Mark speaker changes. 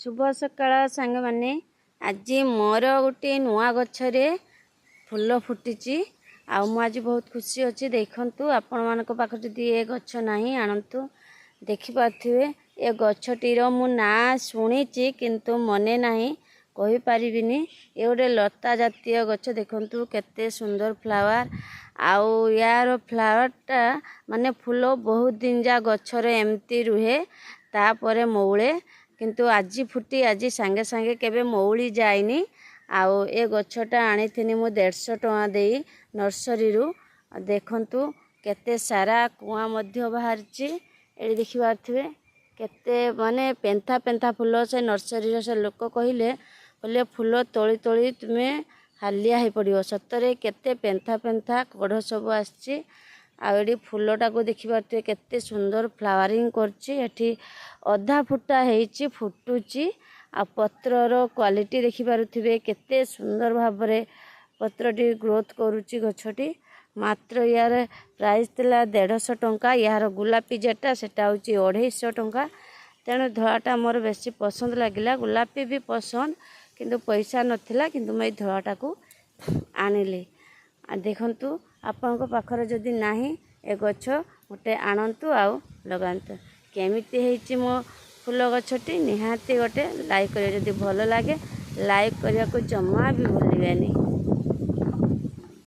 Speaker 1: शुभ सकाळ सांग माने आज मोर गोटे नुआ गछरे फूल फुटी आज बहुत खुशी अच्छी देखु आपण मान पाख जदि ए गछ नहीं आणतु देखिपे ए गछटीर मु ना शुणी किंतु मने नहीं कही पारिबिनी। ये गोटे लता जातीय गछ देखु केते सुंदर फ्लावर आउ यार फ्लावरटा माने फूल बहुत दिन जा गछरे एमती रुहे तापरे मौले किंतु आज फुटी आज सांगे सांगे केबे मौली जाइनी। आउ ए गछटा आनी मु 150 टଙ୍କା देई नर्सरी रु देखंतु केते सारा कुआ मध्य बाहरची एडी देखि पारथिबे केते माने पेंथा पेंथा फूल से नर्सरी रे से लोक कहिले बोले फूल तोली तोली तुमे हालिया हे पड़ियो सतरे केते पेंथा पेंथा कढ़ सब आछि। आड़ी फूलटा को देखि पारथिबे केते सुंदर फ्लावरिंग करछि एठी अधा फुटा हेछि फुटुछि आ पत्रर क्वालिटी देखि पारुथिबे केते सुंदर भाबरे पत्रटी ग्रोथ करूछि गछटी। मात्र यार प्राइस तिला 150 टଙ୍କା यार गुलापी जेटा सेटा होछि 250 टଙ୍କା। तेणु धଳାटा मोर बेसी पसंद लागिला गुलापी भी पसंद किंतु पैसा नथिला किंतु मैं धଳାटा को आनिली। देखंतु आपनको पाखरे जदि नाही ए गछ गोटे आणंतु आउ लगांतु केमिति हेछि मो फूल गछटी निहाती गोटे लाइक करियो जदि भलो लागे लाइक करिया को जम्मा भी भूलिबेनी।